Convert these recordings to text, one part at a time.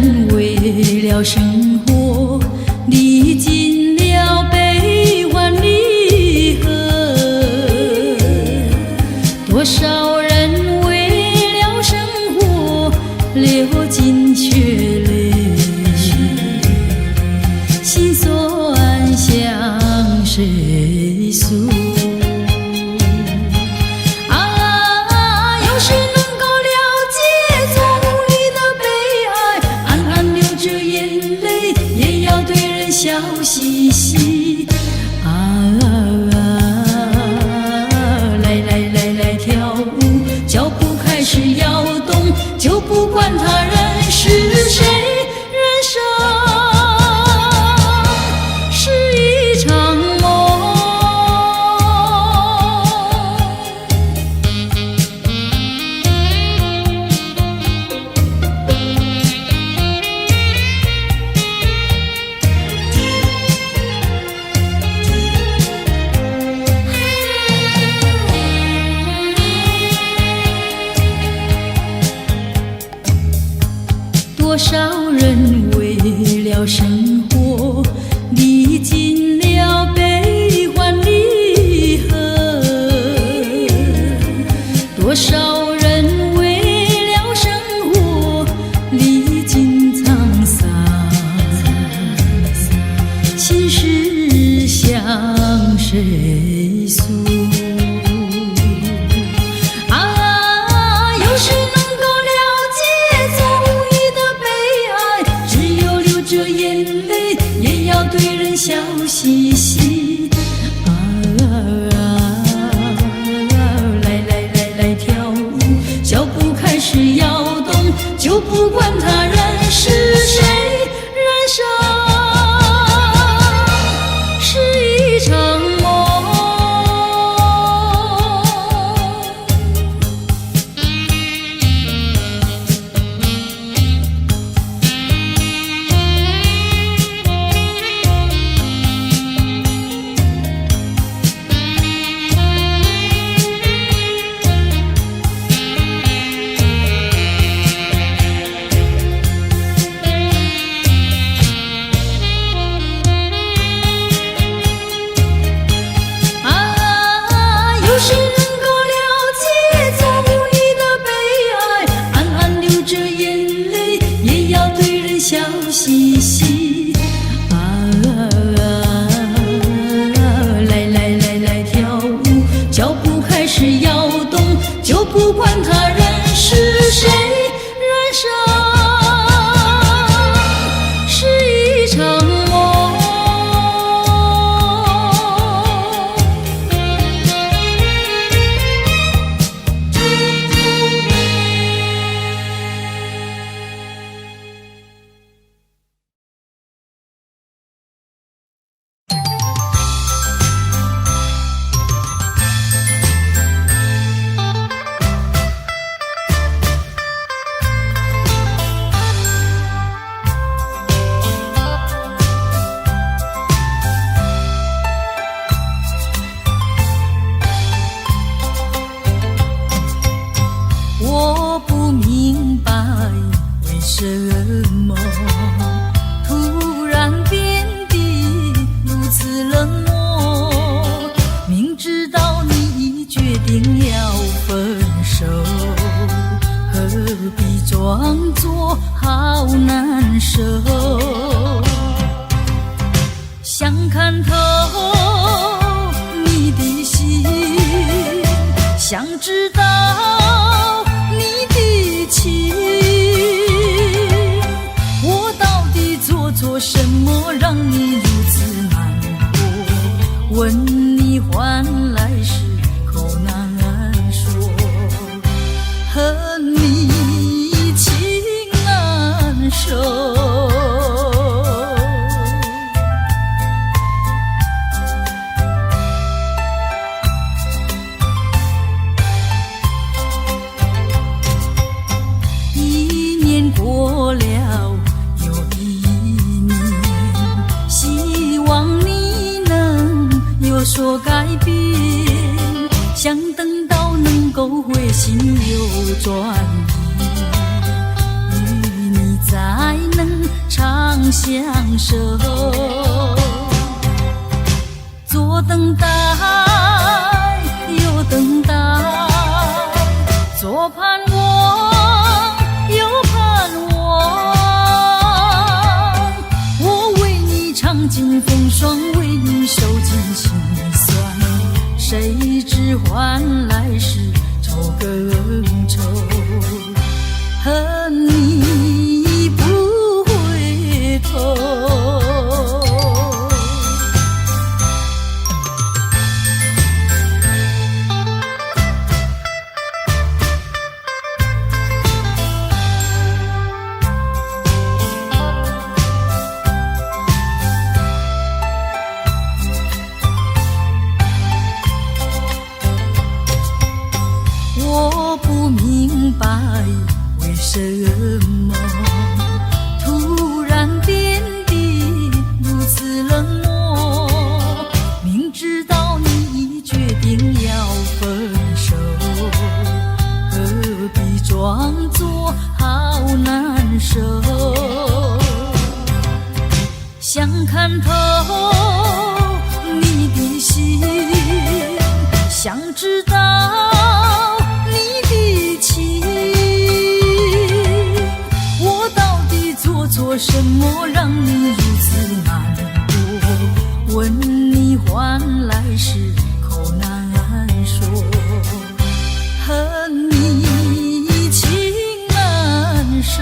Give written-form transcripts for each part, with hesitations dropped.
人为了生活历尽了悲欢离合，多少人为了生活流尽血泪，心酸向谁诉？笑嘻嘻来跳舞，脚步开始摇动，就不管他人是谁，人生是一场梦。多少人为了生活历尽了悲欢离合，多少人为了生活历尽沧桑，心事向谁诉？对人笑嘻嘻来跳舞，脚步开始摇动，就不管他人是谁，人生是一场梦。笑嘻嘻来跳舞，脚步开始摇动，就不管他人是谁，人生是一场梦。我不明白为什么突然变得如此冷漠，明知道你已决定要分手，何必装作好难受？想看透你的心，想知道我到底做错什么让你如此难过？问你换来是口难说，和你情难守。过了又一年，希望你能有所改变，想等到能够回心又转意，与你在相守。左等待，右等待，左盼望，右盼望。我为你尝尽风霜，为你受尽辛酸，谁知换来是愁更愁，恨你不回头。我不明白为什么突然变得如此冷漠，明知道你已决定要分手，何必装作好难受。想看透你的心，想知道做什么让你如此难过？问你换来是口难说，恨你情难收。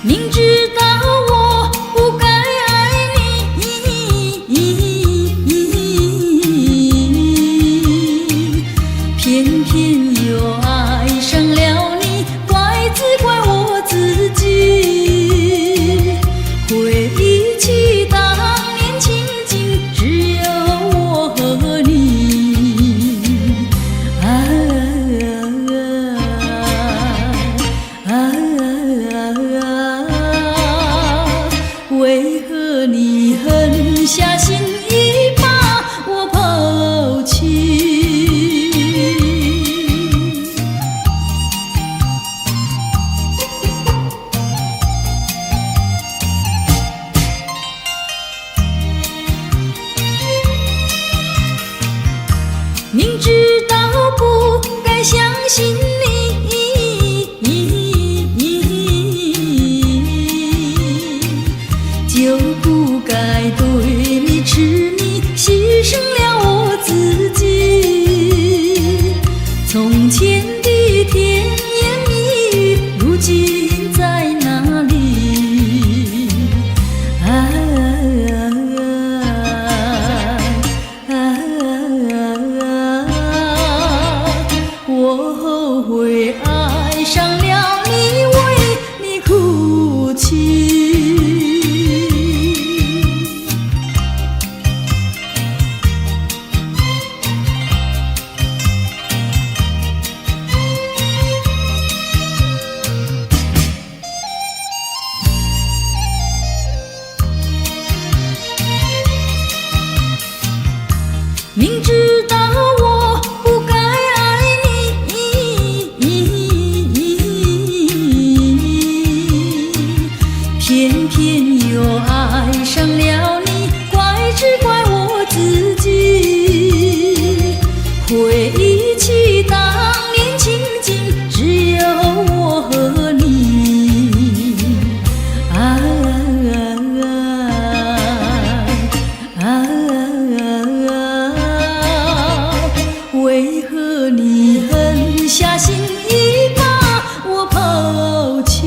明知道我不该爱你，偏偏又爱上了你，怪只怪我自己。回忆起当年情景，只有我和你。为何你狠下心意把我抛弃？明知道不该相信就不该对你痴迷，牺牲了我自己。从前的甜言蜜语，如今在哪里？我后悔爱上了你，为你哭泣。明知道我不该爱你，偏偏又爱上了你，怪只怪我自己。回忆起当年情景，只有我和你。为何你狠下心意把我抛弃？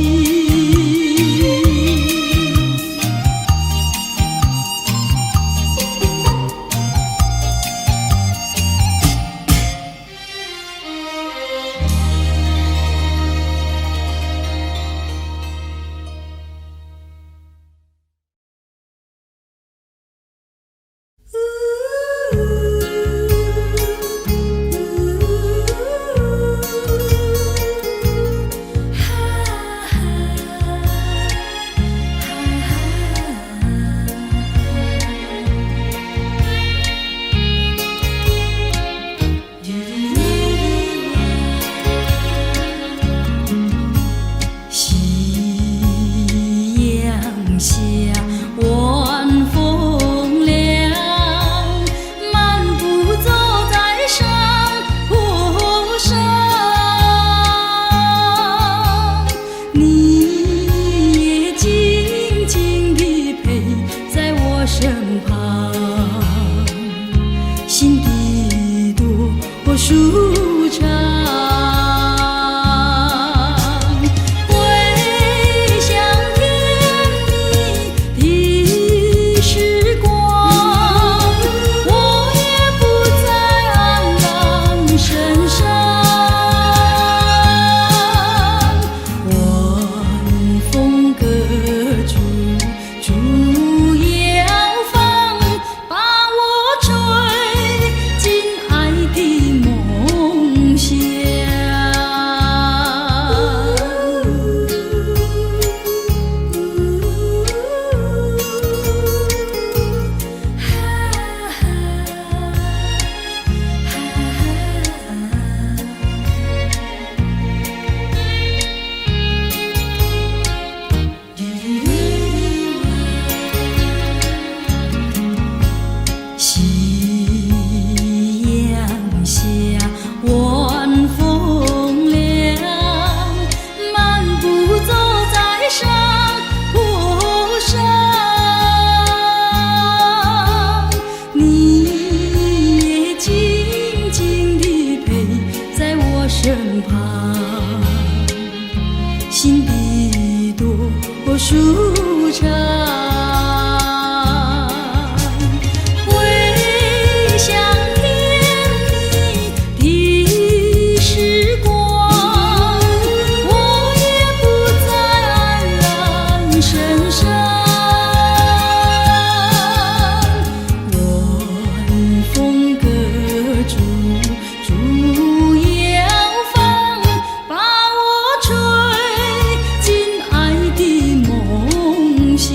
舒畅。回想天地的时光，我也不再黯然神伤。晚风隔竹，竹摇芳，把我吹进爱的梦乡。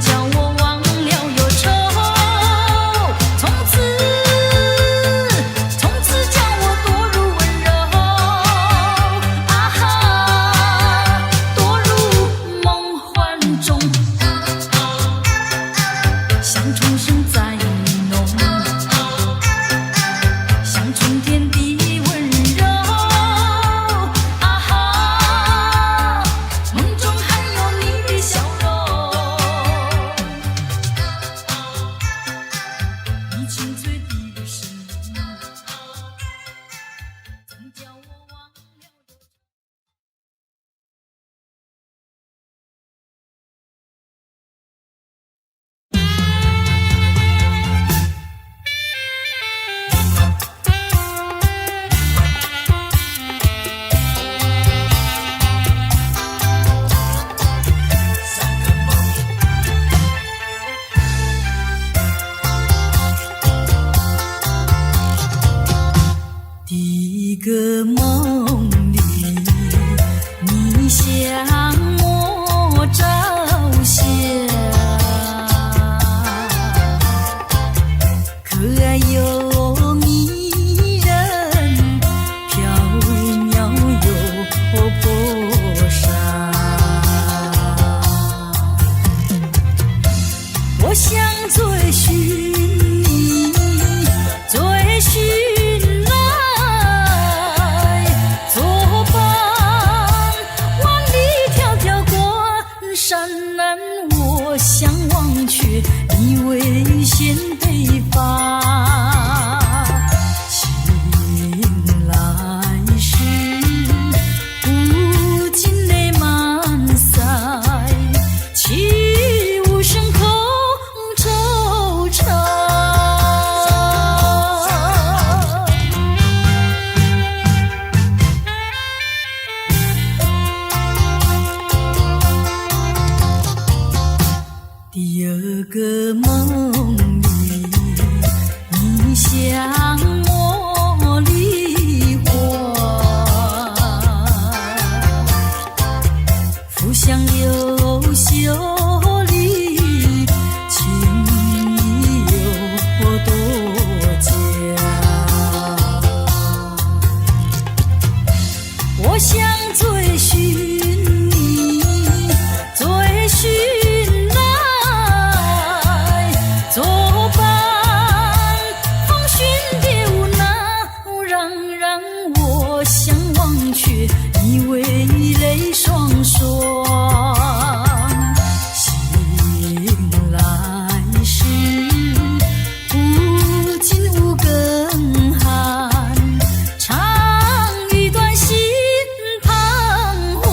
叫我忘了忧愁。该有迷人飘渺又破山。我想追寻你，追寻来作伴，万里迢迢关山难，我向往却你危险北方。醒来时不禁泪满腮，泣无声空惆怅。第二个梦里，你向我梨花，浮香又秀丽，情意有多佳。我想追寻你，追寻作伴，风寻蝶舞闹让我向往却你为泪双双。醒来时不禁无更寒，唱一段心彷徨。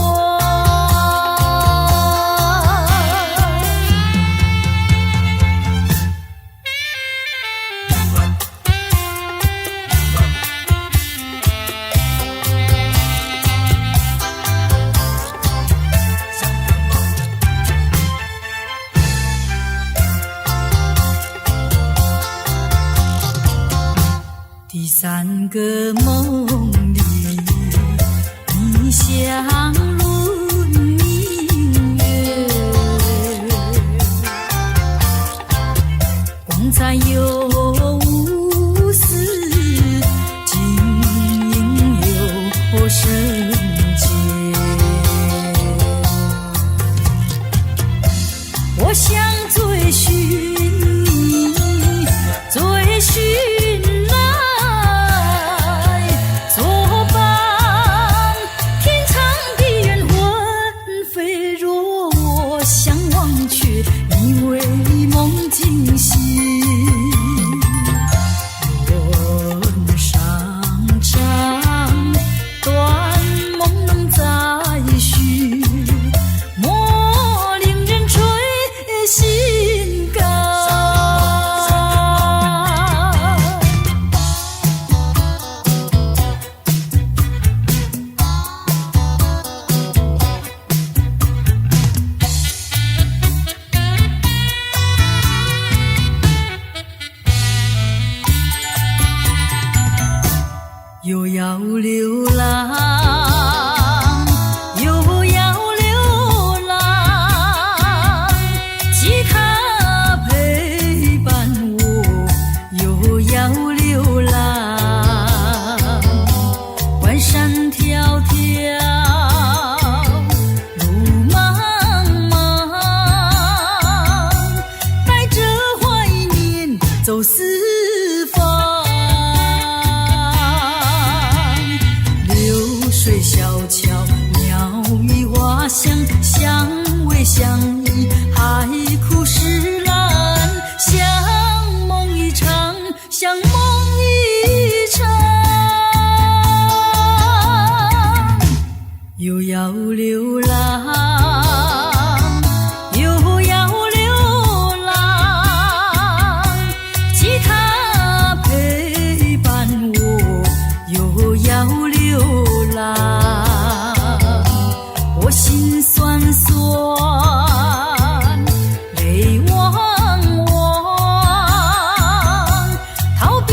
第三个梦里，你像轮明月，光彩又无私，晶莹又圣洁。我想追寻你，追寻你为梦惊醒，轮上长，断梦能再续，莫令人垂心肝。又要流浪，又要流浪，吉他陪伴我，又要流浪。关山迢迢，路茫茫，带着怀念走四方。水小桥，鸟语花香，相偎相依，海枯石烂，像梦一场，像梦一场。又要流浪，又要流浪，吉他陪伴我，又要流浪。我心酸酸，泪汪汪，逃避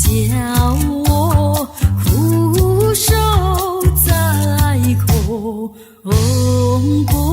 我苦守在空归。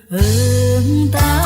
等待。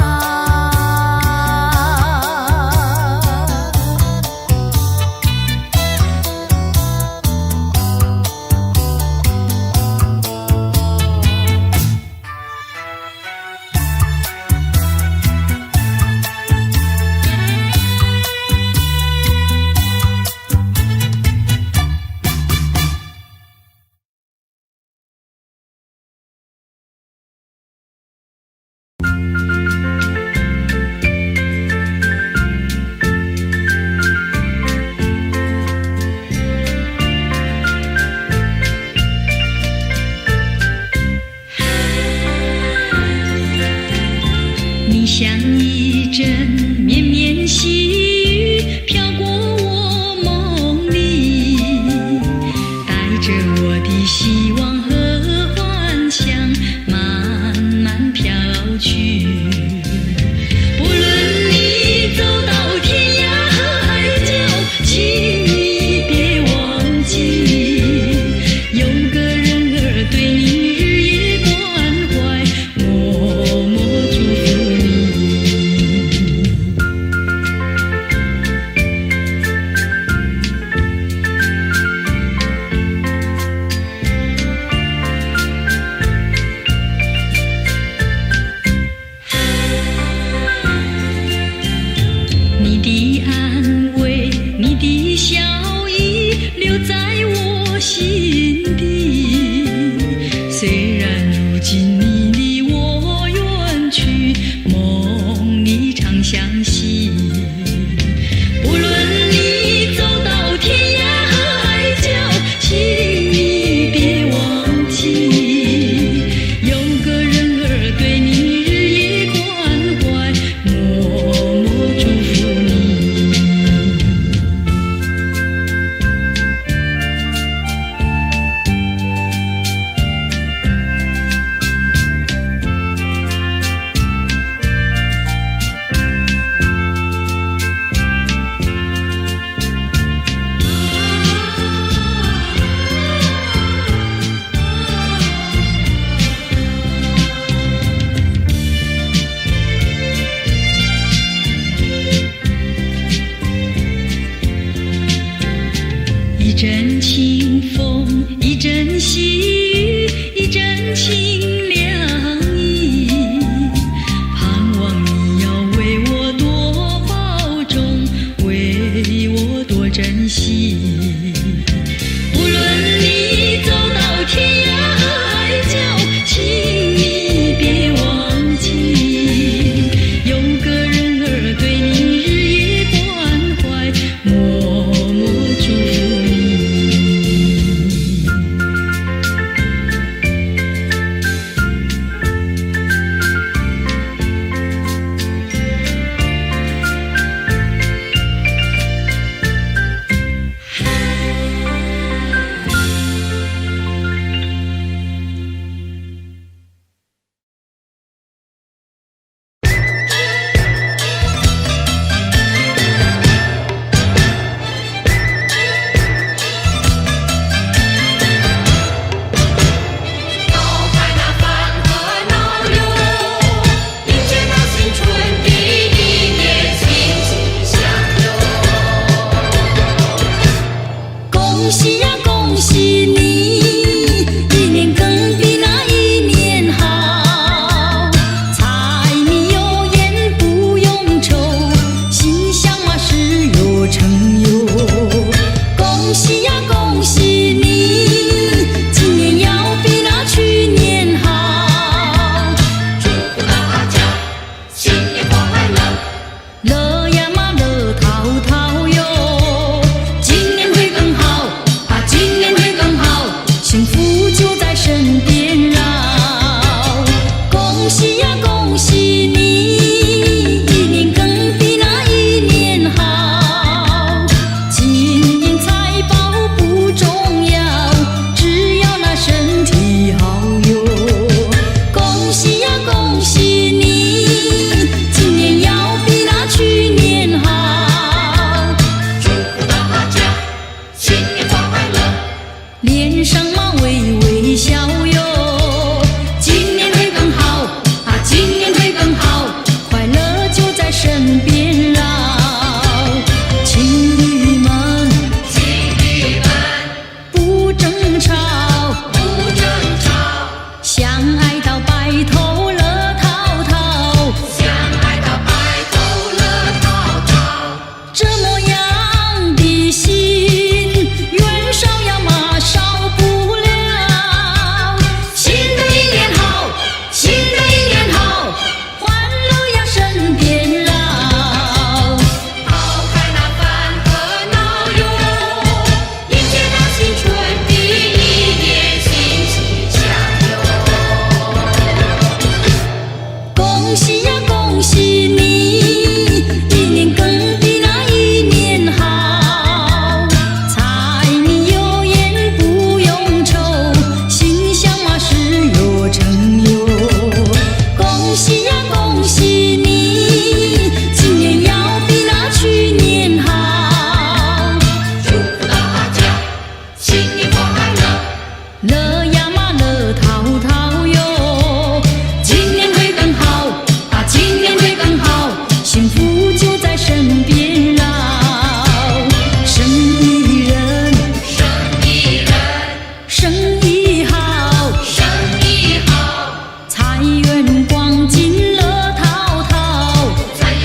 爱到白头乐滔滔，相爱到白头乐滔滔。这么样的心，袁绍呀马少不了。新的一年好，新的一年好，欢乐呀身边绕。抛开那烦和恼忧，迎接那新春的一年，欣喜相拥。恭喜呀恭喜你，一年更比那一年好。柴米油盐不用愁，心想嘛事有成有。恭喜呀恭喜你，今年要比那去年好。祝福大家新年快乐，乐呀嘛乐滔滔哟，今年会更好，今年会更好，幸福就在身边绕。生意人，生意人，生意好，生意好，财源广进乐滔滔。财源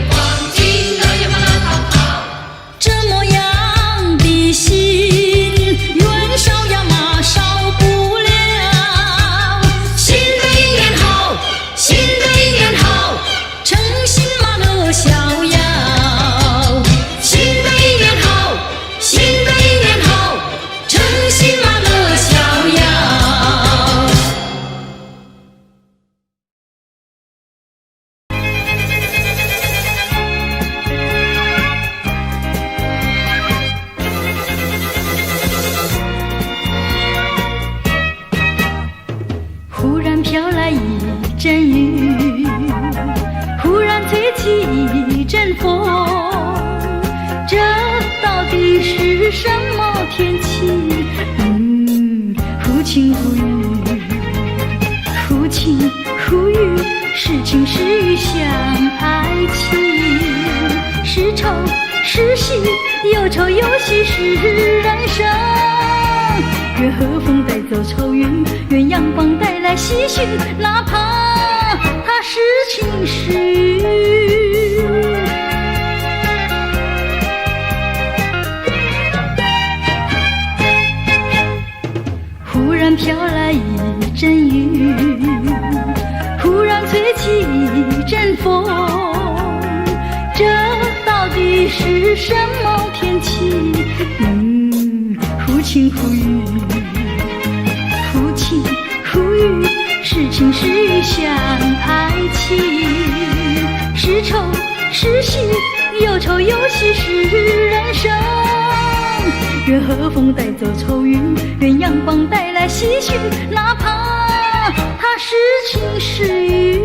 广进，乐呀嘛乐滔滔。这么样的心，袁绍呀马少不了。新的一年好，新的一年好，诚心嘛乐逍遥。新的一年好，新的一年好，诚心嘛乐逍遥。忽然飘来一阵雨，忽然吹起一阵风，这到底是什么天气？忽晴忽雨，忽晴忽雨，是晴是雨相爱情，是愁是喜，有愁有喜是人生。愿和风带走愁云，愿阳光带来喜讯，哪怕它是晴是雨。忽然飘来一阵雨，忽然吹起一阵风，这到底是什么天气？忽晴忽雨，忽晴忽雨，是晴是雨相爱情，是愁是喜，有愁有喜是人生。愿和风带走愁云，愿阳光带来喜讯，哪怕它是晴是雨。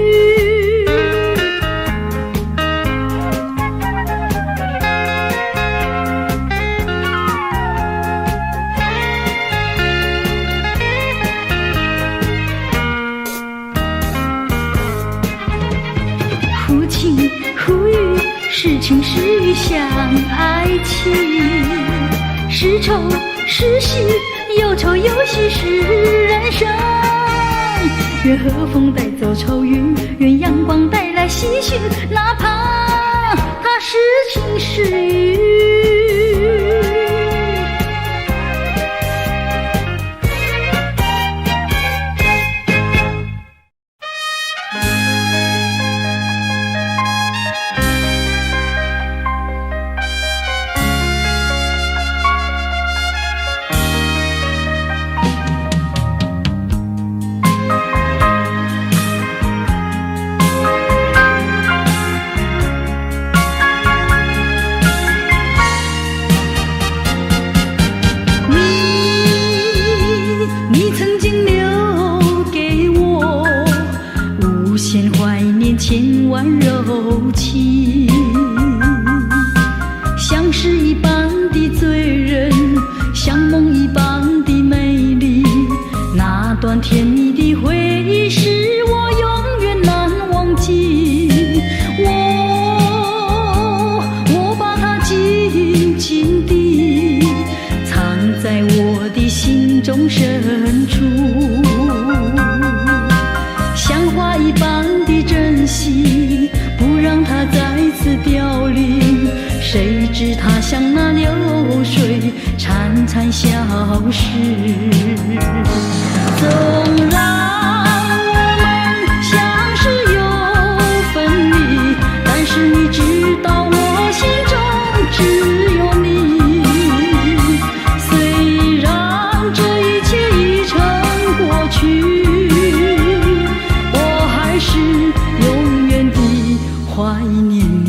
忽晴忽雨，是晴是雨相爱情，是愁是喜，有愁有喜是人生。愿和风带走愁云，愿阳光带来喜讯，哪怕它是晴是雨。缠消失。纵然我们相识又分离，但是你知道我心中只有你。虽然这一切已成过去，我还是永远地怀念你。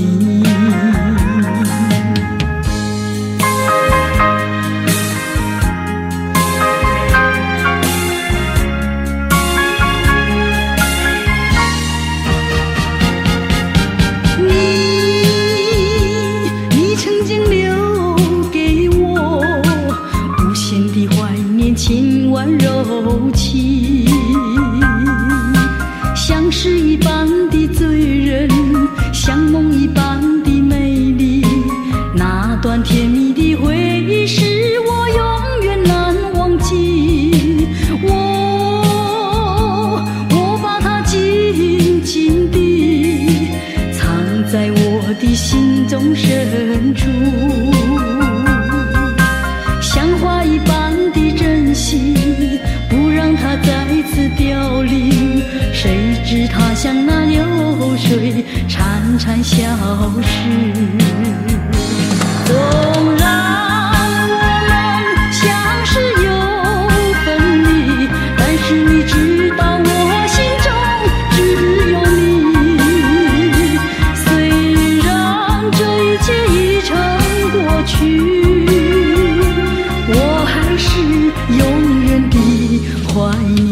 你曾经留给我无限的怀念，轻婉柔情，像诗一般的醉人，像梦一般的美丽。那段甜蜜的回忆是我永远难忘记。我把它紧紧地藏在我的心中深处，像花一般的珍惜，不让它再次凋零。谁知它像那流水潺潺消失。纵然我们相识又分离，但是你知道我心中只有你。虽然这一切已成过去，我还是永远地怀念你。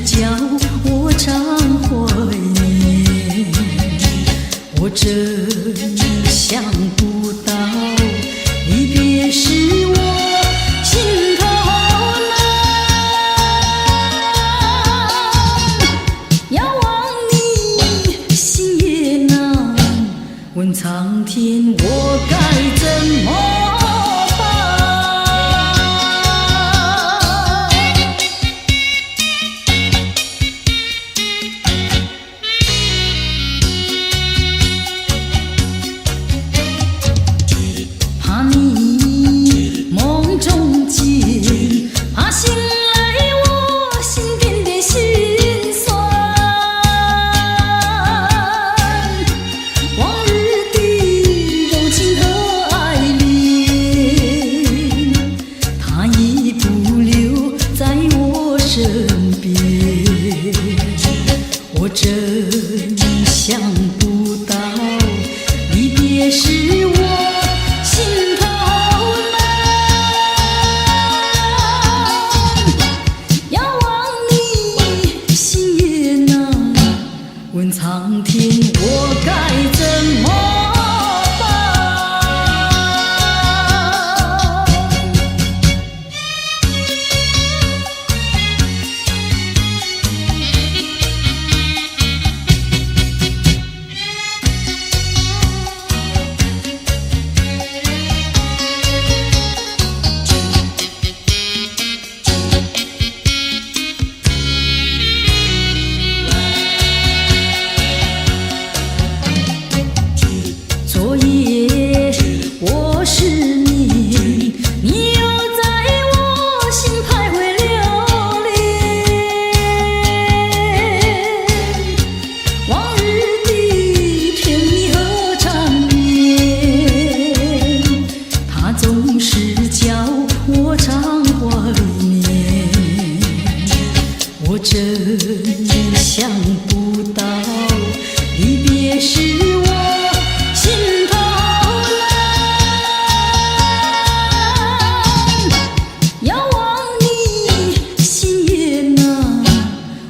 叫我常怀念，我真想不到离别时我心头难，遥望你心也难，问苍天我该怎么我真想不到离别时我心头难，遥望你心也难，问苍天我该怎么昨夜我失眠，你又在我心徘徊流连，往日的甜蜜和缠绵，它总是叫我常怀念，我真想不到离别时我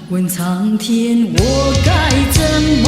问苍天我该怎么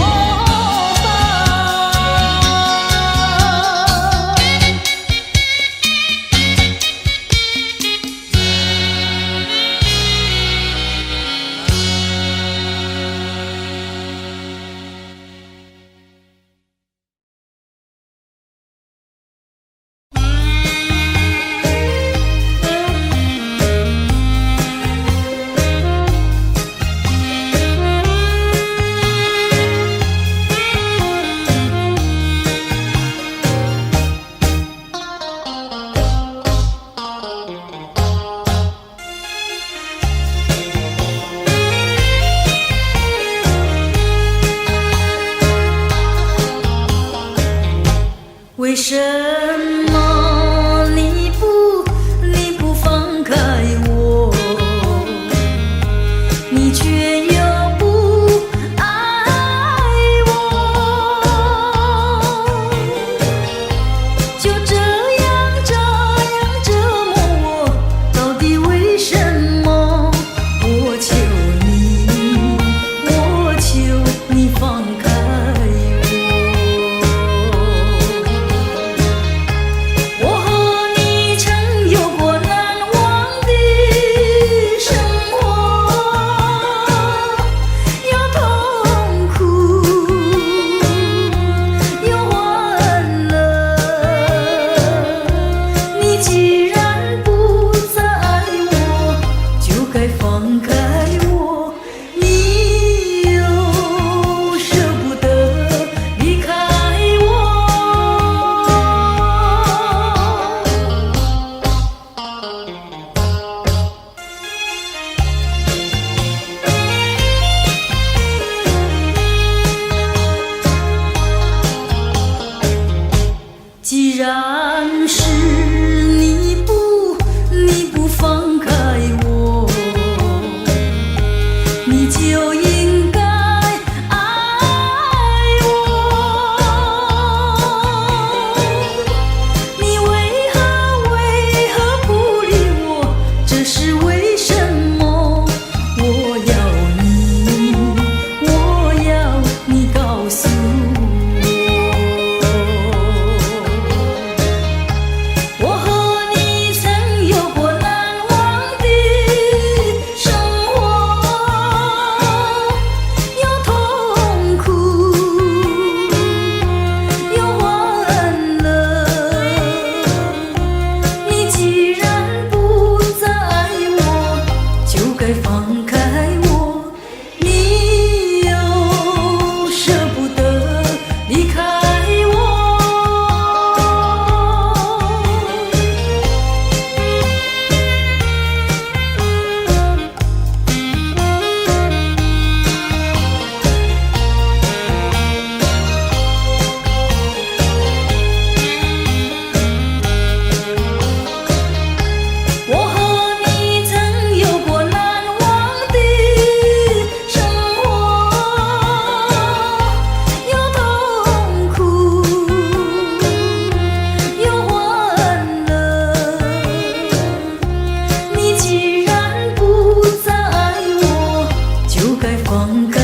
光改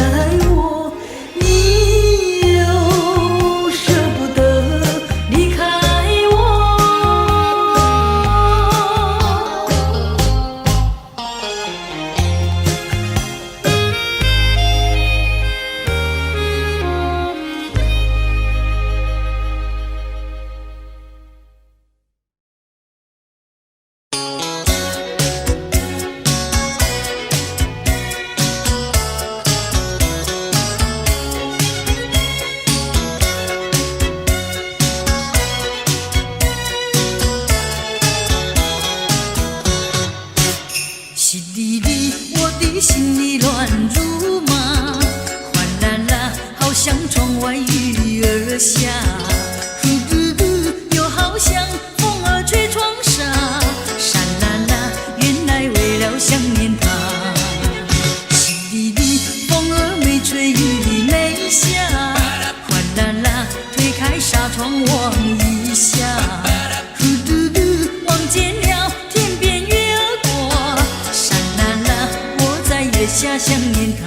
我，你又舍不得离开我。淅沥沥，我的心里乱如麻，哗啦啦，好像窗外雨儿下，呼噜噜，又好像风儿吹窗纱，沙啦啦，原来为了想念他。淅沥沥，风儿没吹，雨没下，哗啦啦，推开纱窗望一下，呼噜噜，望见了天边月儿过，沙啦啦，我在月下想念他。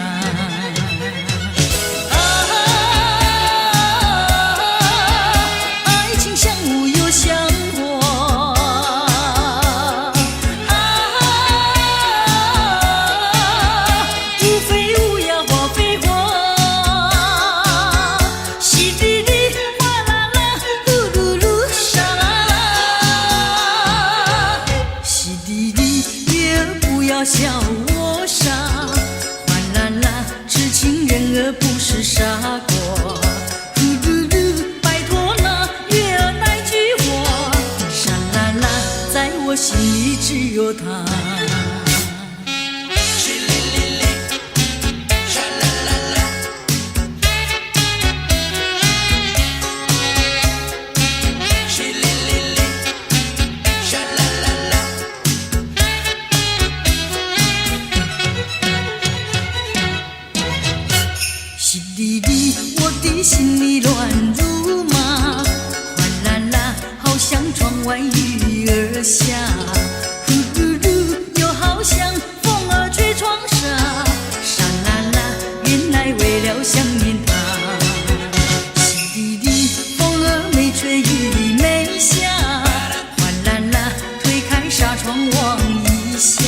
爱情像雾又像火，无非无呀花非花，淅沥沥，哗啦啦，呼噜噜，沙啦啦，淅沥沥，月儿不要笑我傻，哗啦啦，痴情人儿不是傻瓜，呼噜噜，拜托那月儿带句话，沙啦啦，在我心里只有他。淅沥沥，我的心里乱如麻，哗啦啦，好像窗外雨儿下，呼噜噜，又好像风儿吹窗纱，沙啦啦，原来为了想念他。淅沥沥，风儿没吹，雨没下，哗啦啦，推开纱窗望一下，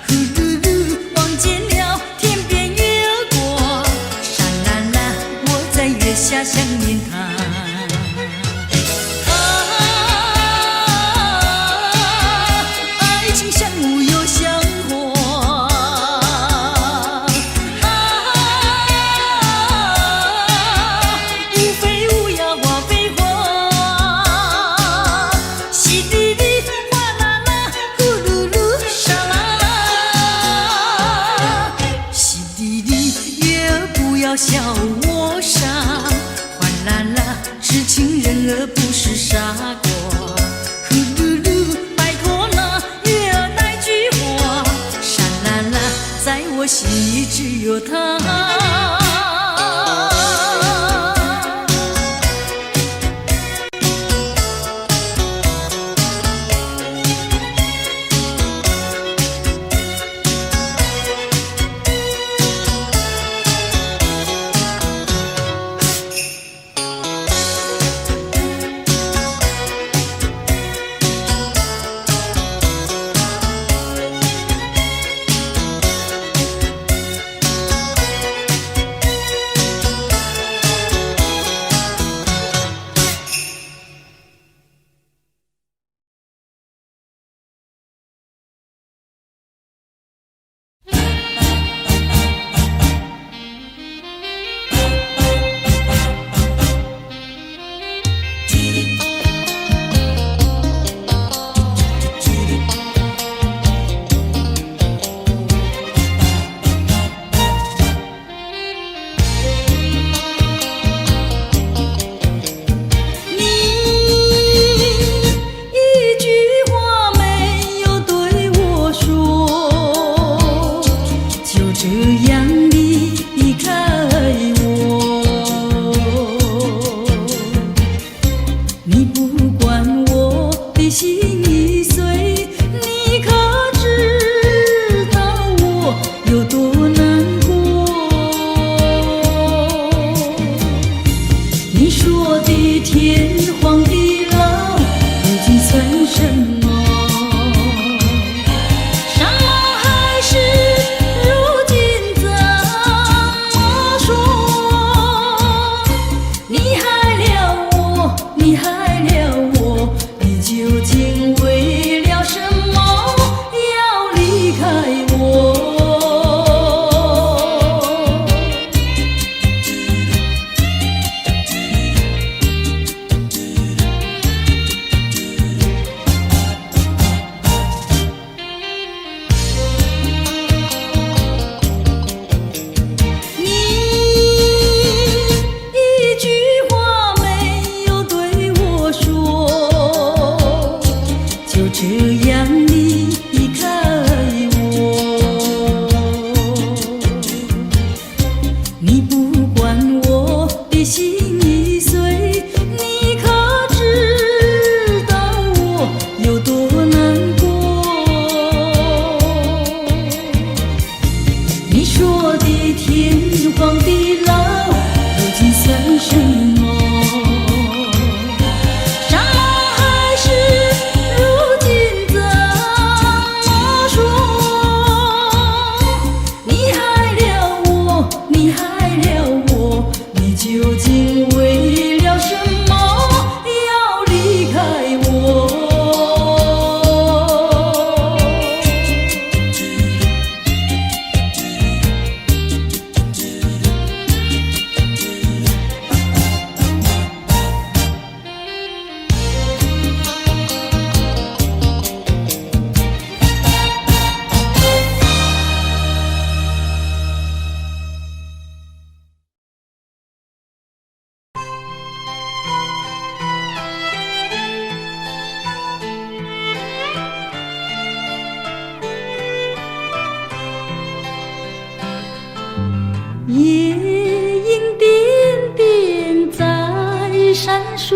呼噜噜，望见了天边月儿过，沙啦啦，我在月下想念他。爱情像雾又像火，无非无呀花非花，淅沥沥，哗啦啦，呼噜噜，沙啦啦，淅沥沥，月儿不要笑我傻，哗啦啦，痴情人儿不是傻瓜，呼噜噜，拜托那月儿带句话，沙啦啦，在我心里只有他。有多难过？你不管我的心已碎，你可知道我有多难过？你说的天荒地老，如今算什么？伤还是如今怎么说？你害了我，你害了我，你究竟为了什么要离开我？夜莺点点在闪烁，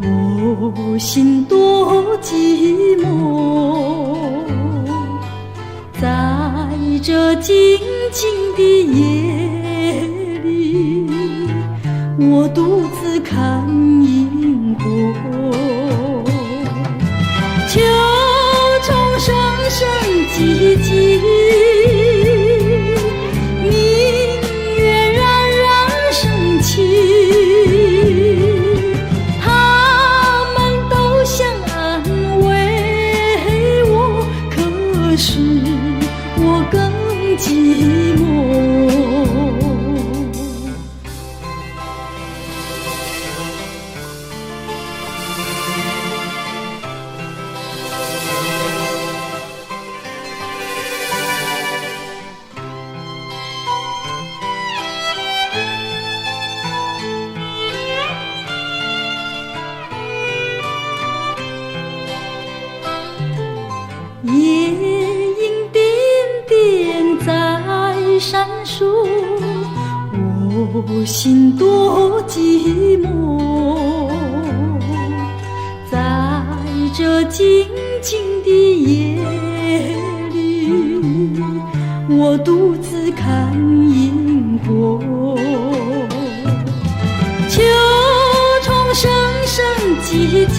我心多寂寞。在这静静的夜里，我独自看萤火。秋虫声声唧唧，他们都想安慰我，可是我更寂寞。夜莺点点在闪烁，我心多寂寞。在这静静的夜里，我独自看萤火。秋虫声声唧唧，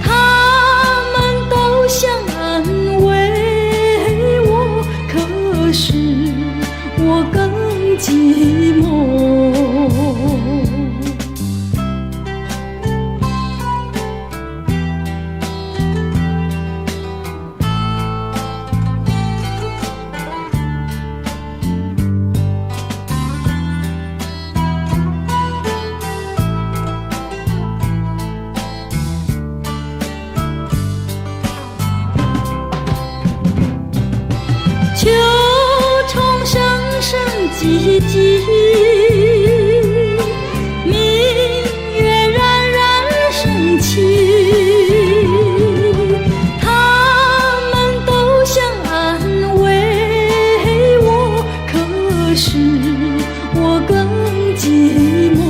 他们都想安慰我，可是我更寂寞。秋虫声声唧唧，明月冉冉升起。他们都想安慰我，可是我更寂寞。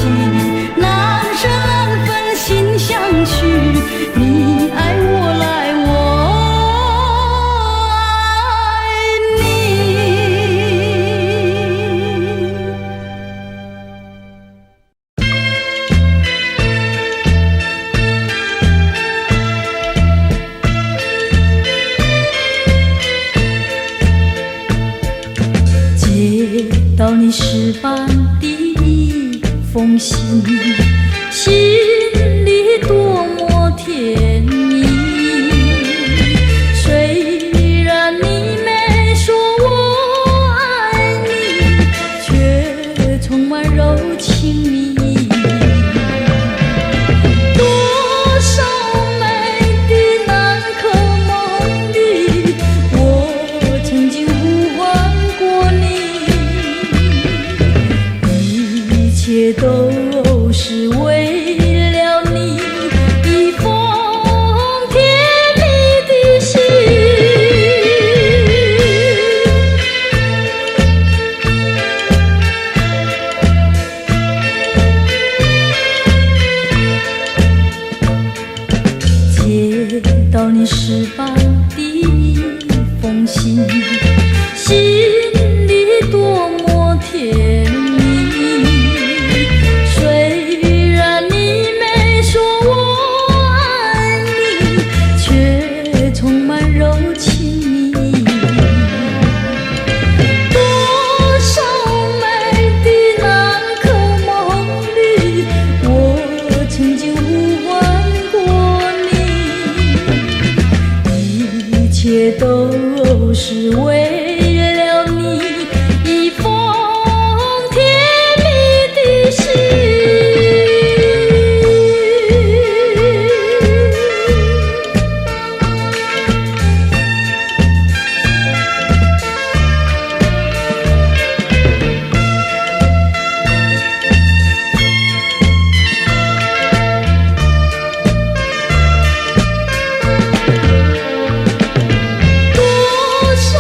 起，难舍难分心相许，你爱我来我爱你。接到你诗般的一封信，心里多么甜蜜。虽然你没说我爱你，却充满柔情蜜意。多少美的难可梦里，我曾经呼唤过你，一切都是为了你一封甜蜜的信。接到你诗般的一封信，心里多么甜蜜。虽然你没说我爱你，却充满柔情蜜意。多少美的难可梦里，我曾经呼唤过你，一切都是为了你一封甜蜜的信。多少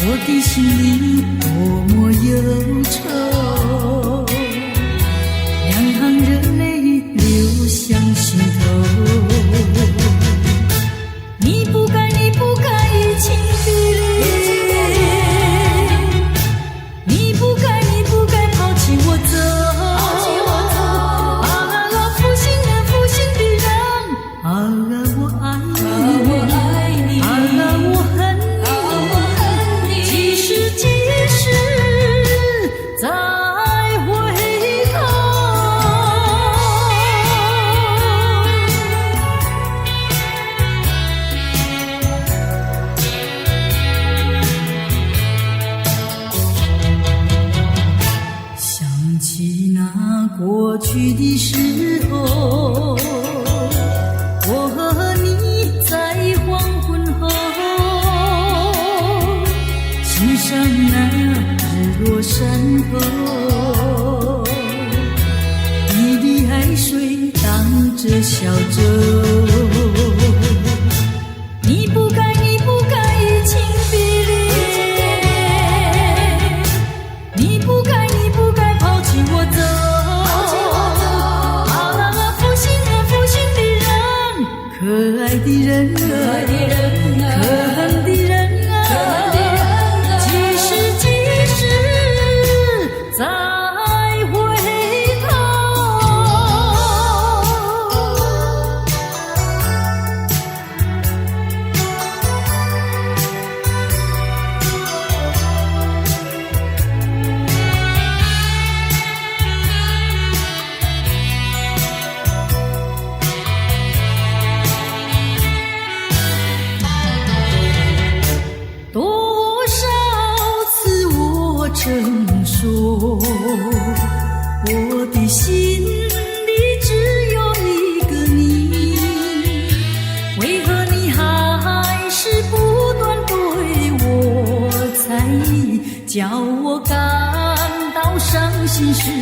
我的心里多么忧愁，两行热泪流向心头。你不该移情别恋，你不该抛弃我走。负心人负心的人，我爱你，我恨你，几时再回头。想起那过去的时候，我和你在黄昏后，欣赏那日落山头，你的海水荡着小舟。你不该移情别恋，你不该抛弃我走。可爱的人啊，可恨的人啊，几时再回头。多少次我曾说，我的心里只有一个你，为何你还是不断对我猜疑，叫我感到伤心失意。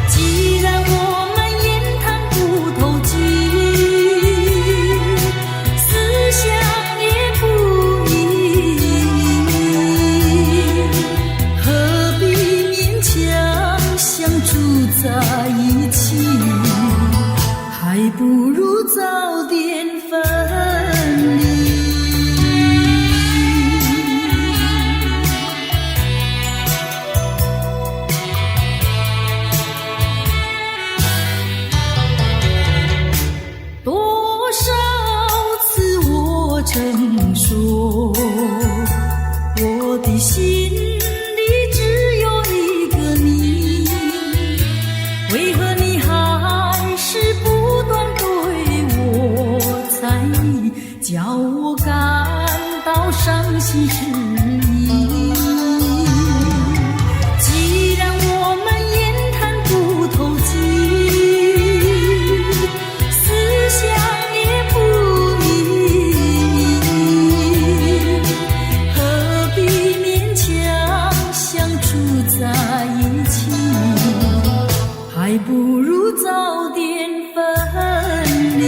既然我们言谈不投机，思想也不一，何必勉强相处在一起，还不如早点分离。多少次我曾说，我的心里只有一个你，为何你还是不断对我猜疑，叫我感到伤心失意。既然我们言谈不投机，思想也不一，何必勉强相处在一起，还不如早点分离。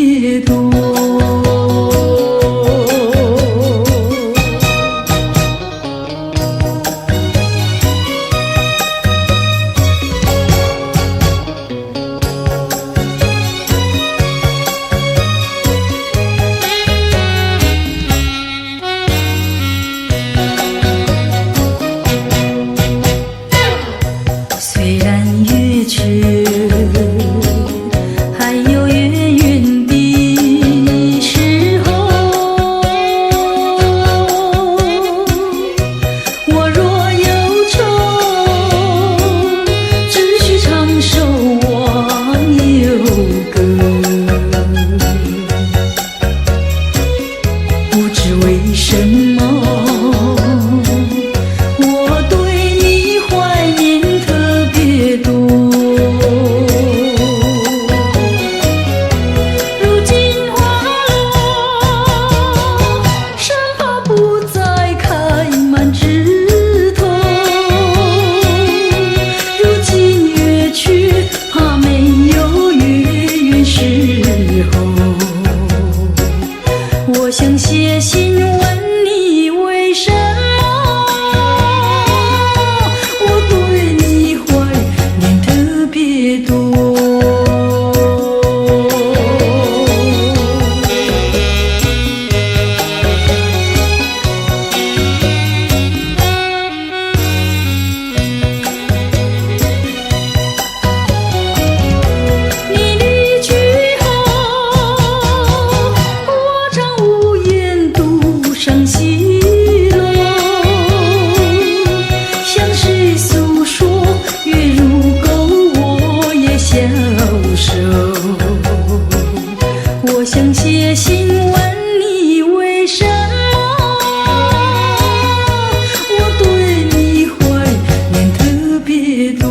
别多。虽然月缺，还有月圆的时候。我若忧愁，只需唱首忘忧歌。不知为什么，我对你怀念特别多。如今花落，山花不再开满枝头。如今月缺，怕没有月圆时候。我想写信问你为什么，我对你怀念特别多。你离去后，我常无言独上西楼，向谁诉说？月如钩，我也消瘦。我想写信问你为什么，我对你怀念特别多。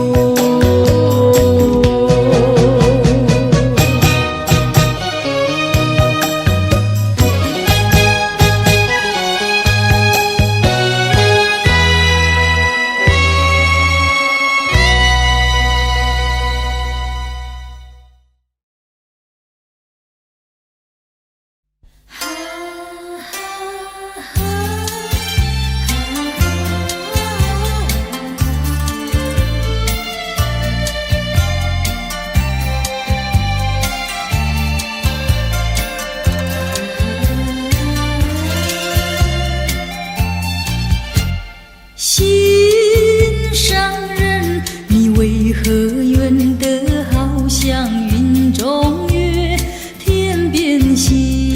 心上人，你为何远得好像云中月，天边星？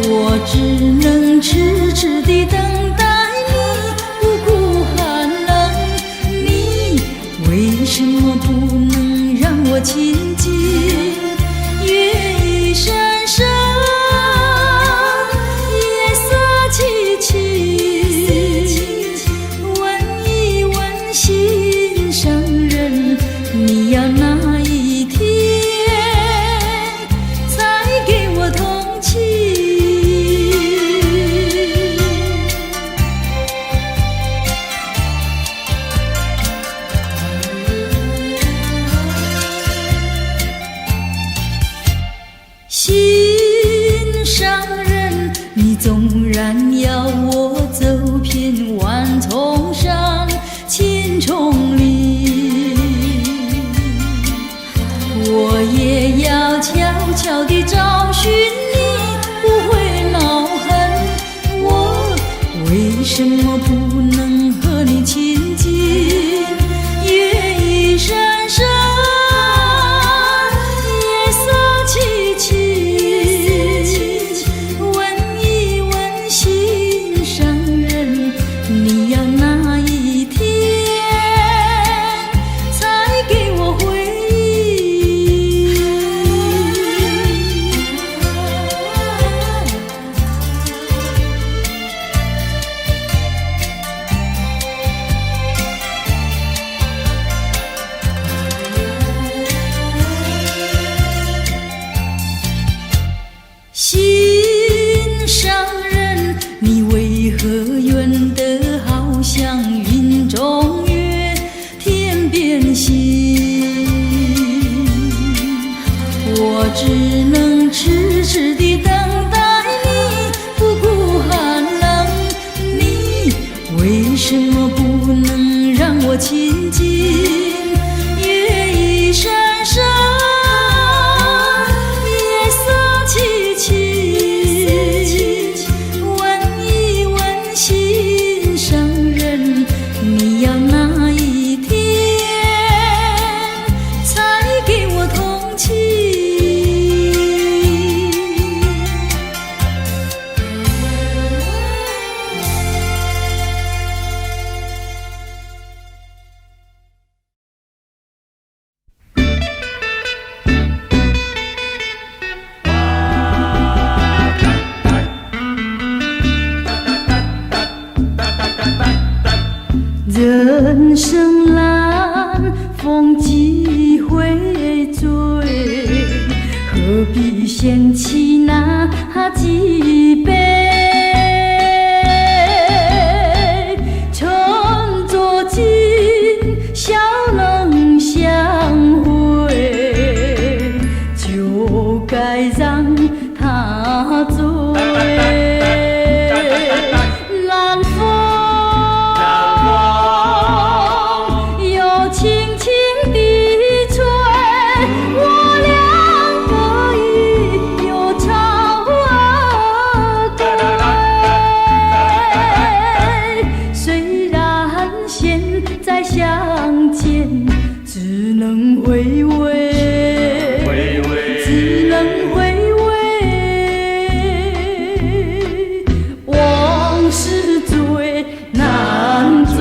我只能痴痴地等待你，不顾寒冷。你为什么不能让我亲近？月已闪闪，夜色凄凄。问一问心上人，你要哪一天才给我同情？心上人，你纵然要我走遍万重山千重岭，我也要悄悄地找寻你，不会恼恨。我为什么不能和你亲近？月已闪闪，夜色凄凄。问一问心上人，你要哪一天才给我回应？我只能痴痴地等待你，不顾寒冷。你为什么不能让我亲近？夜已深深，夜色凄凄，问一问心上人，你要哪一天才给我同情？人生蓝，风几回醉，何必嫌弃那几杯？趁作今，笑能相会，就该让他醉。南风相见只能回味，只能回味，往事最难追。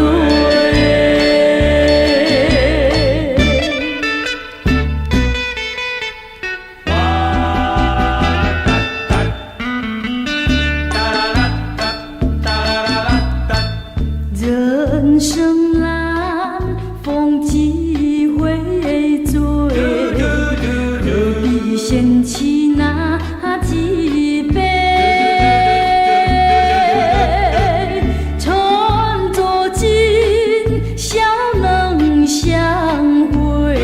人生蓝，风几回醉，何必嫌弃那几杯？趁作今，笑能相会，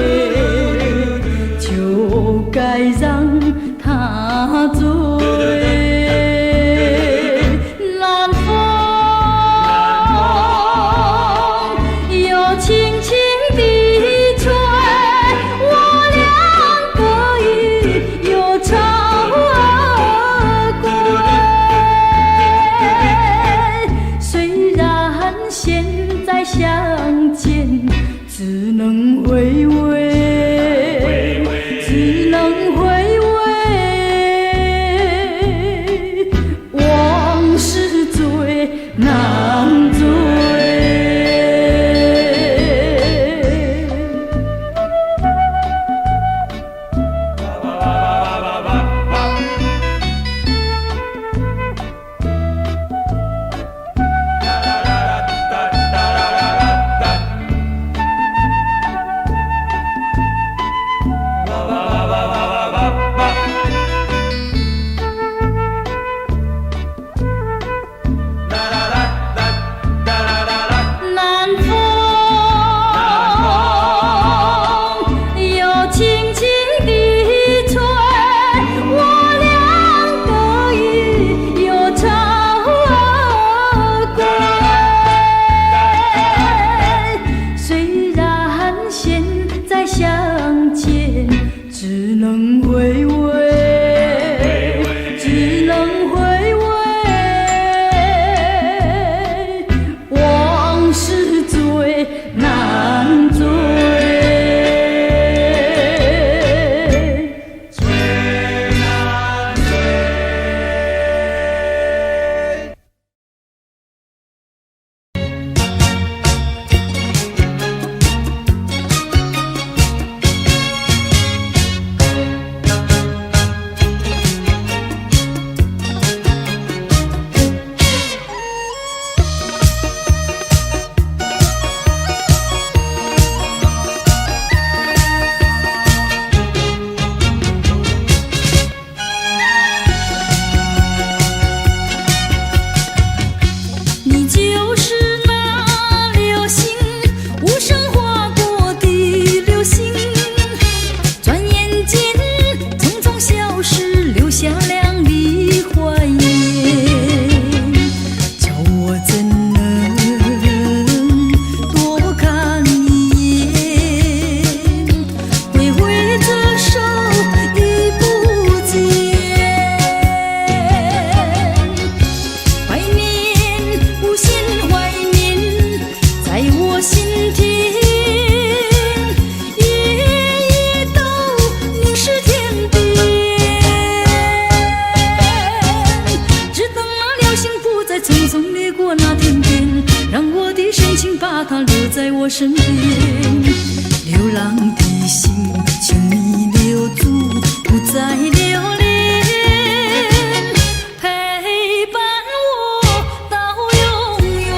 就该让他醉。轻轻地吹，我俩可以有朝归。虽然现在相见只能回味，只能回味，往事最难追。相见只能回味，只能回味，往事最难追。在我身边。流浪的心，请你留住，不再留恋，陪伴我到永远。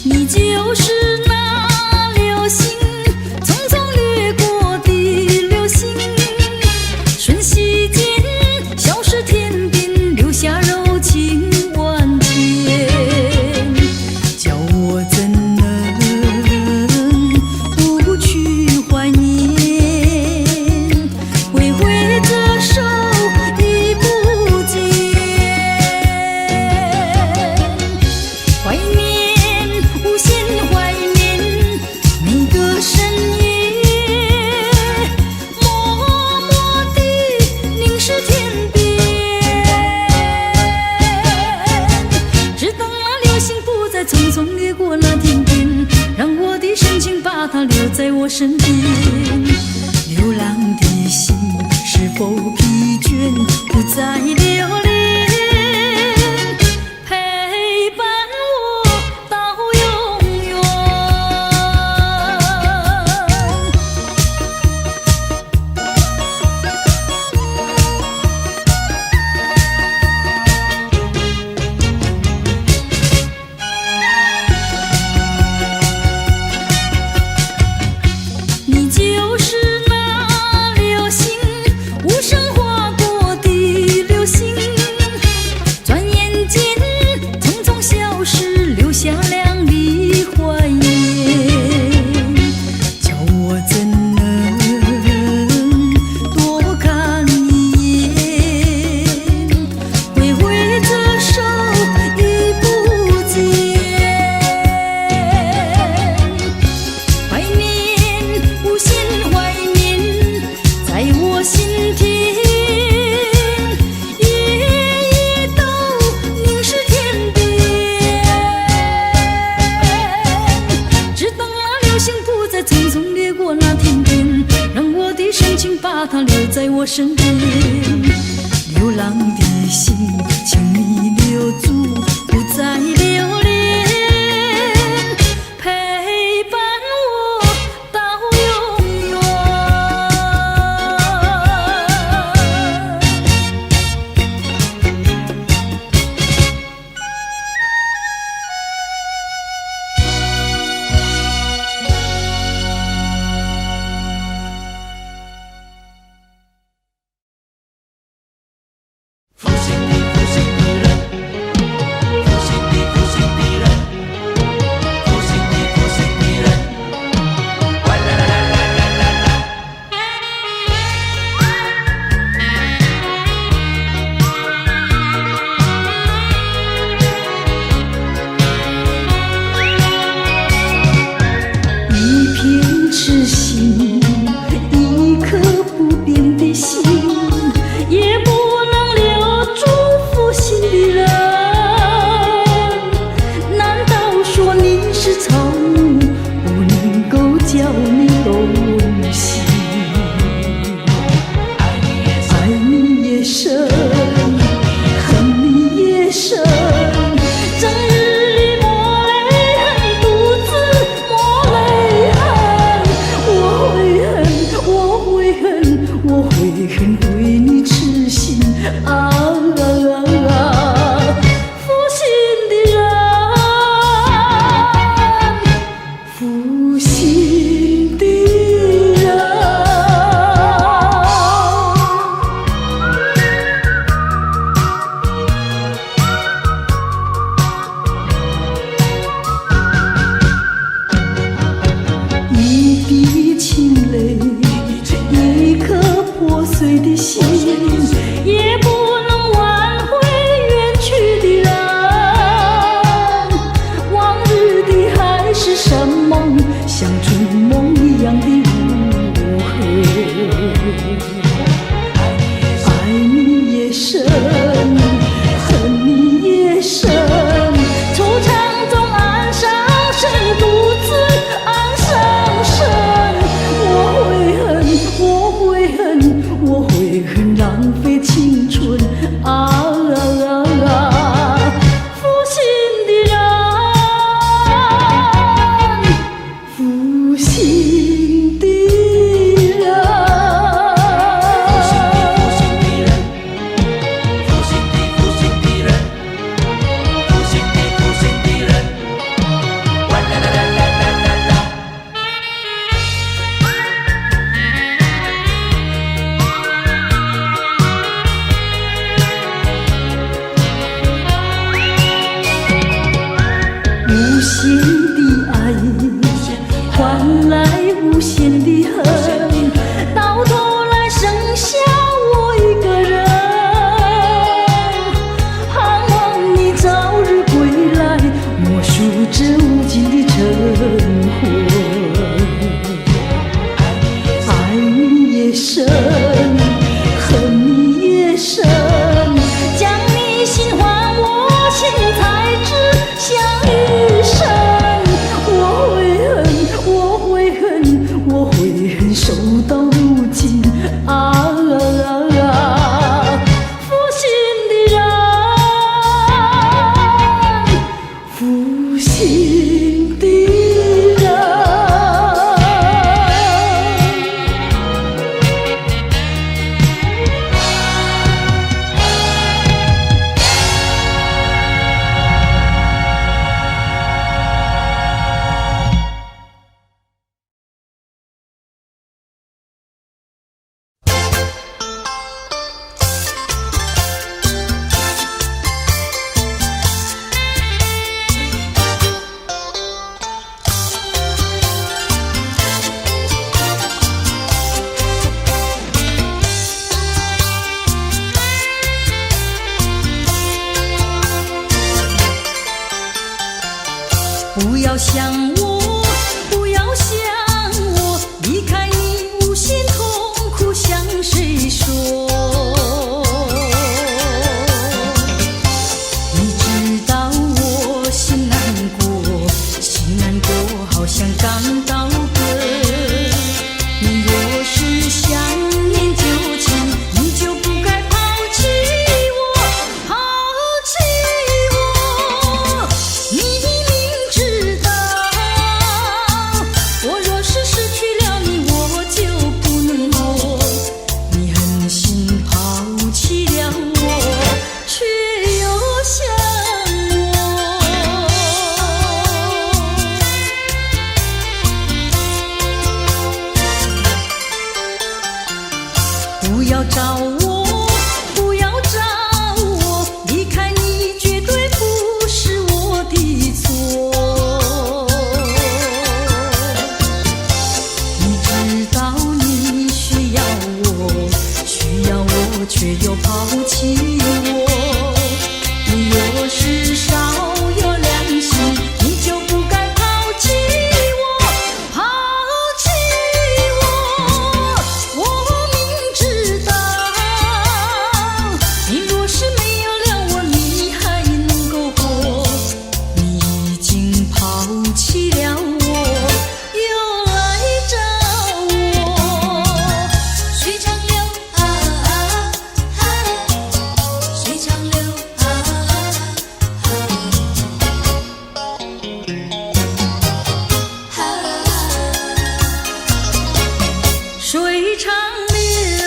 你就是那流星，匆匆掠过的流星，瞬息间消失天边，留下柔情万千。叫我怎能不去怀念？挥挥这手已不见，怀念，无限怀念每个深夜，默默地凝视天边，只等那流星不再匆匆掠过那天边，让我的深情把它留在我身边。流浪的心是否疲倦，不再留恋，陪伴我到永远。你就是那流星，无声划过的流星，转眼间匆匆消失，留下亮丽怀念。叫我怎能多看一眼？挥挥这手已不见，怀念，无限怀念，在我心田，夜夜都凝视天边，只等那流星不再匆匆掠过那天边，让我的深情把它留在我身边。流浪的心，请你留住，不再留限的爱，换来无限的恨，到头来剩下我一个人。盼望你早日归来，默数这无尽的晨昏。爱你也深，恨你也深，将你心还我，心才知相与生。我会恨，我会恨，守到如今啊！负心的人，负心的人。不要想我，不要想我，离开你无限痛苦向谁说？你知道我心难过，心难过好像刚到根。你若是想念旧情，你就不该抛弃我，抛弃我。你我若是失去了你，我就不能活。你狠心抛弃了我，却又想我。不要找我，不要找我，离开你绝对不是我的错。却又抛弃我，你若是少有良心，你就不该抛弃我，抛弃我。我明知道，你若是没有了我，你还能够活。你已经抛弃了我，又来找我，水长流。水长流，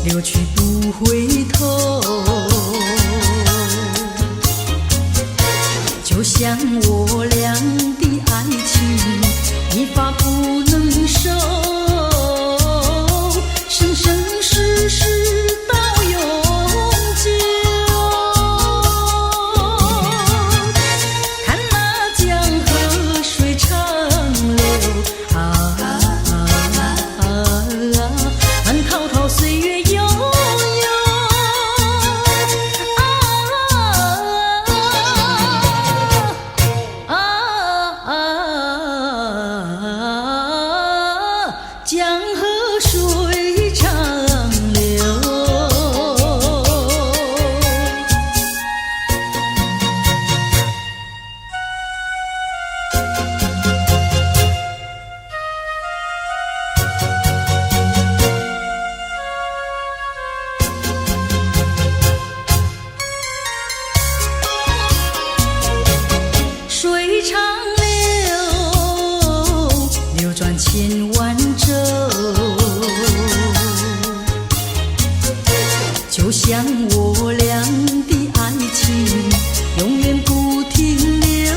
流去不回头，就像我俩的爱情，一发不能收，生生世世到永久。看那江河水长流啊，滔滔岁月悠悠江河水长流。水长流，流转千万洲，就像我俩的爱情，永远不停留。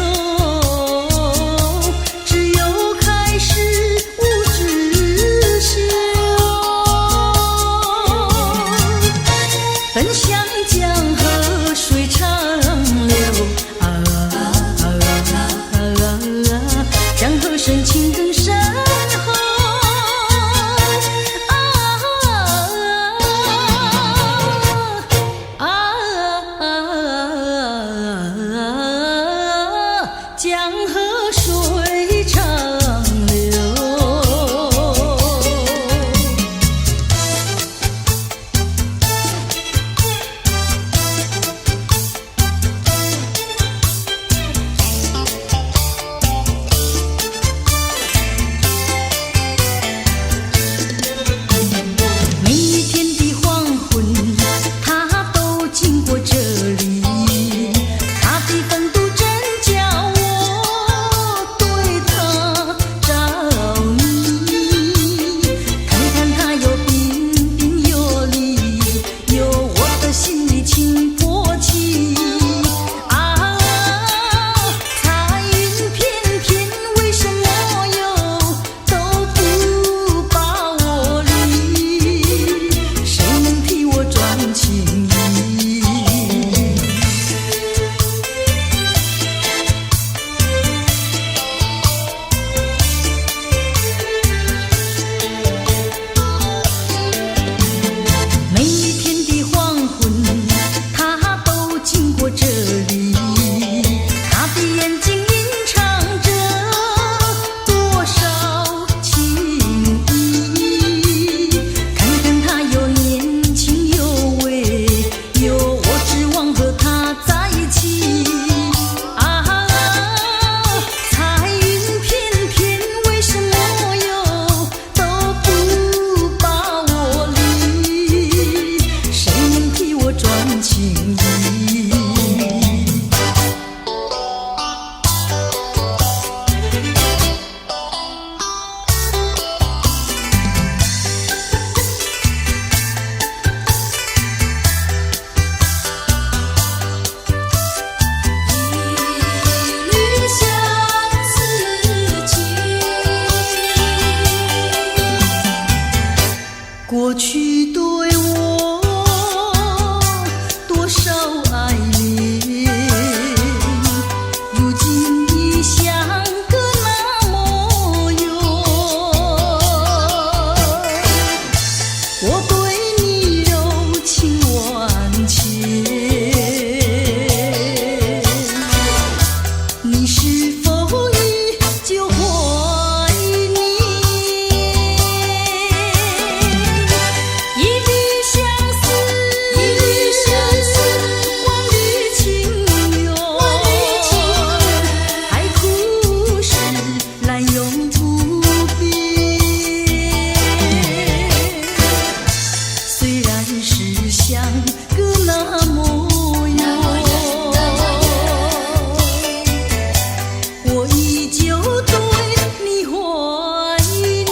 只有开始无止休，奔向江河水长流啊。像个那模样。我依旧对你怀念。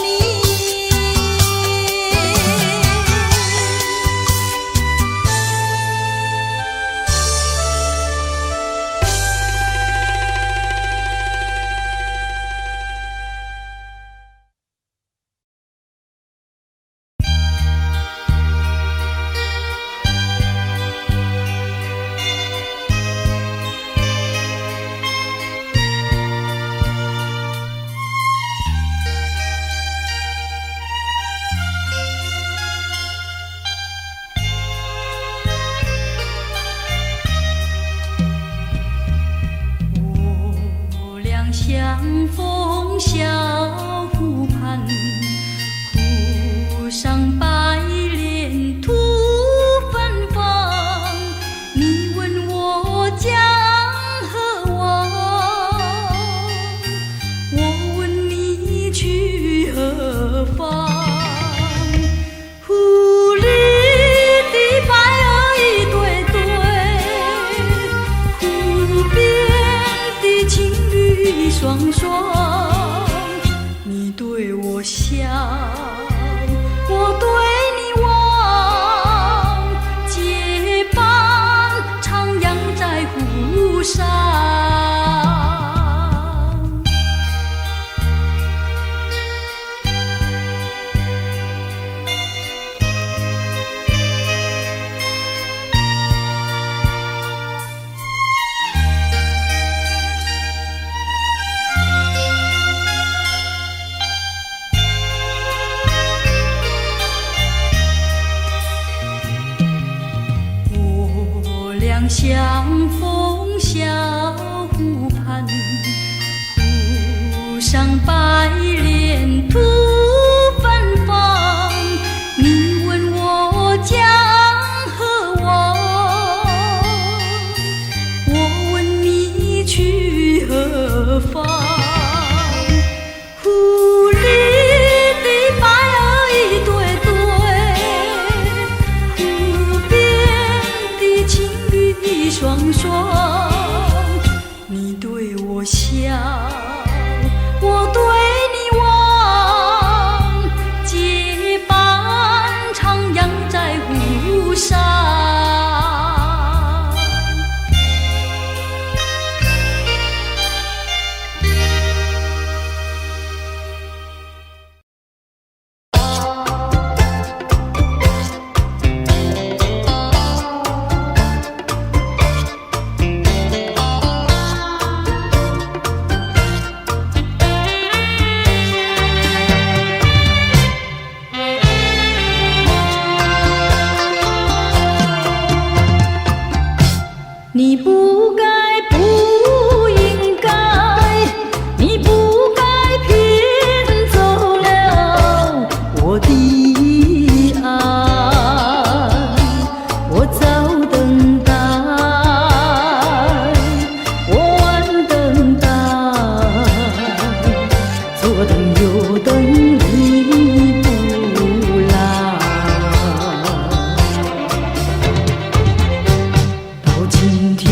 我俩相逢小湖畔，湖上白莲吐芬芳。你问我将何往，我问你去何方。湖里的白儿一对对，湖边的情侣双双。你对我笑，我对你望，结伴徜徉在湖上。我俩相逢小湖畔，湖上白莲吐芬芳。你问我将何往，我问你去何方。湖里的白儿一对对，湖边的情侣双双。你对我笑，我对你望，结伴徜徉在湖上。你不该，不应该，你不该骗走了我的爱。我早等待，我晚等待，左等右等你不来。到今天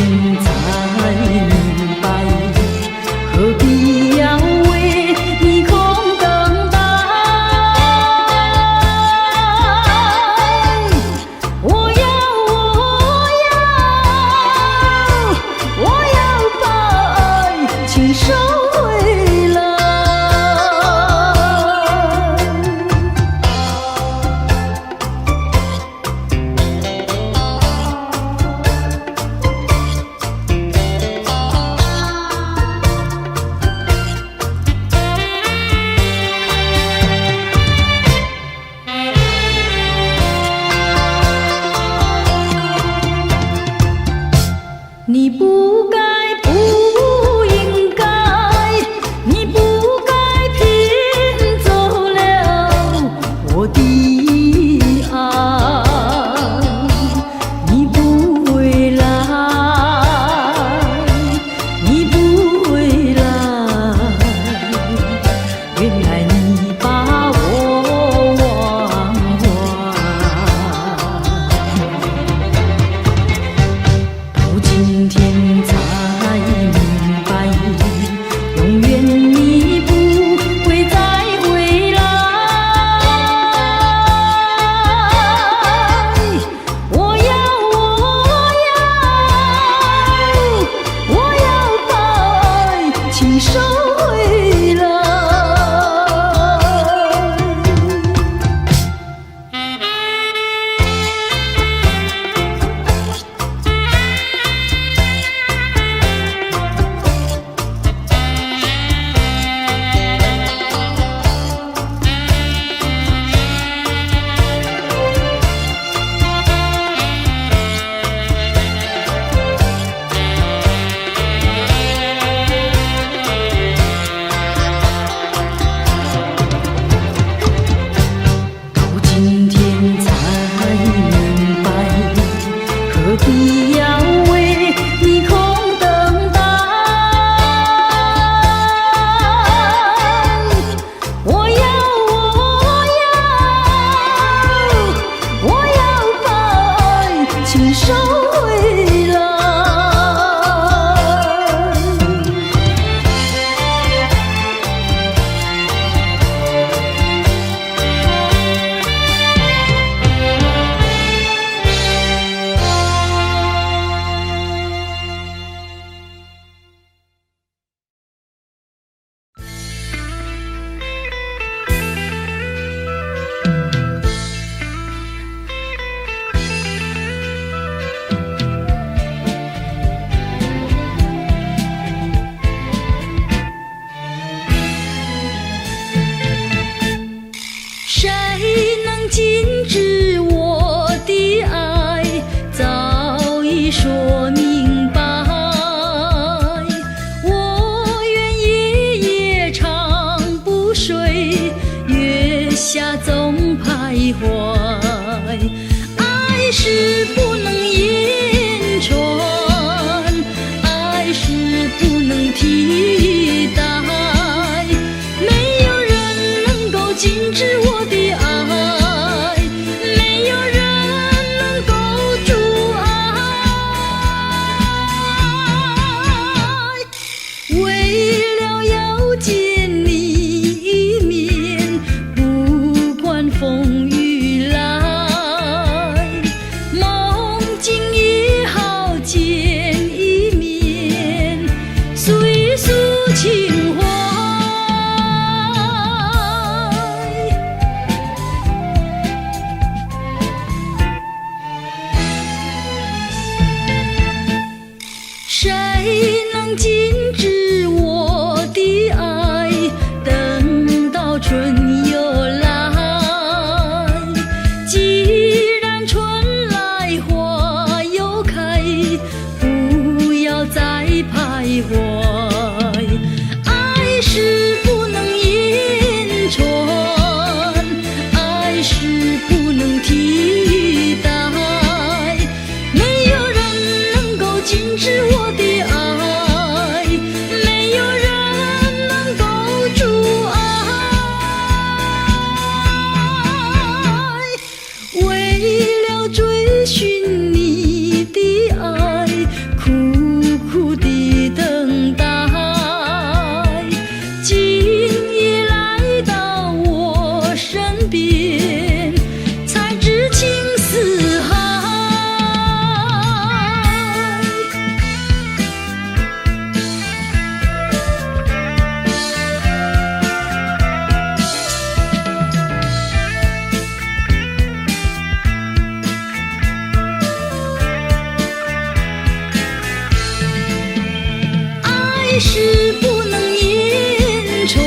爱是不能言传，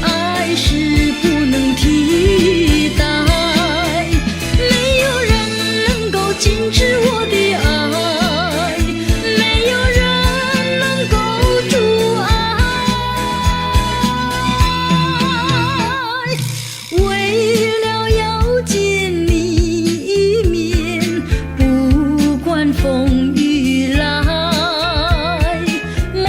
爱是不能替代，没有人能够禁止我的爱，没有人能够阻碍。为了要见你一面，不管风雨来，梦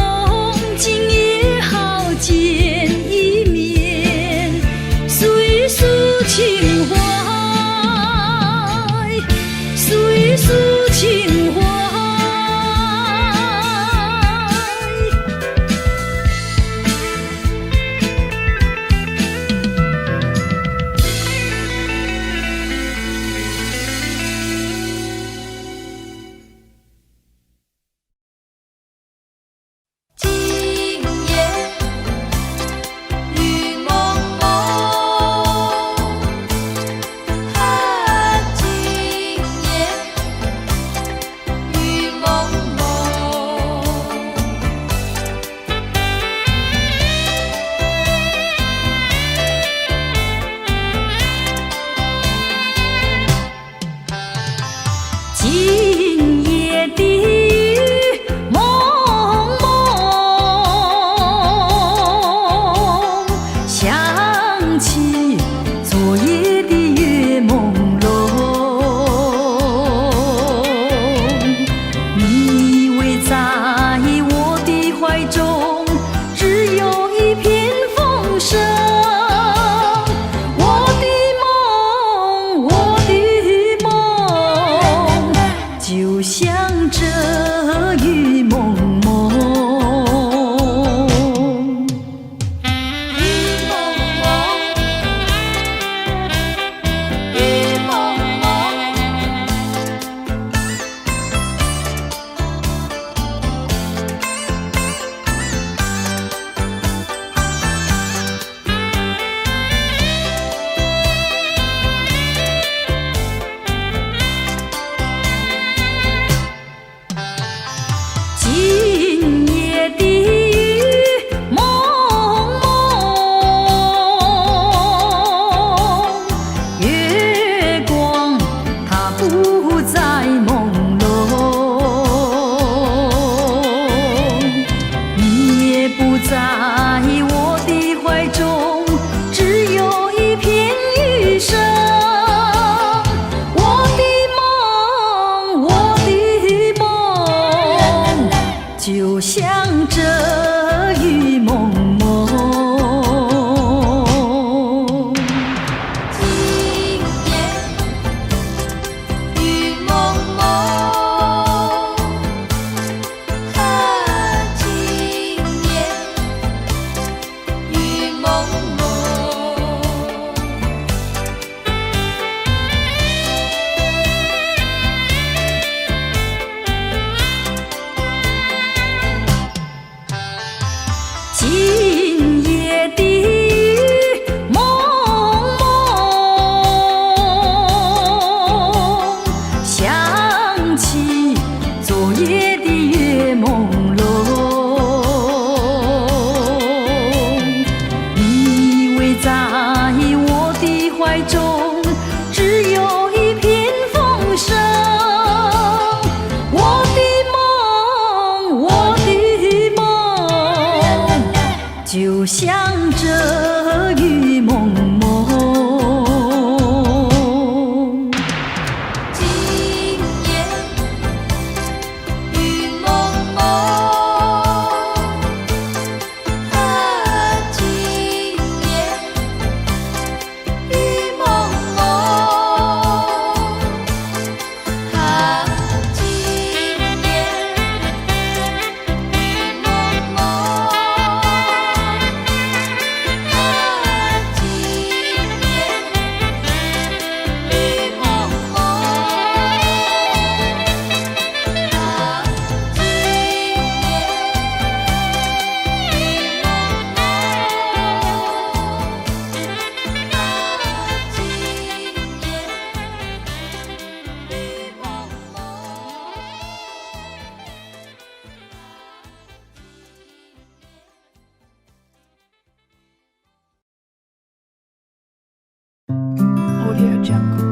也讲过。